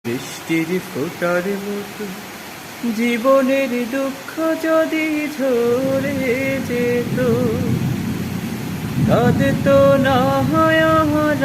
বৃষ্টির ফোঁটার মতো জীবনের দুঃখ যদি ঝরে যেত, কাঁদতো না হয় আমার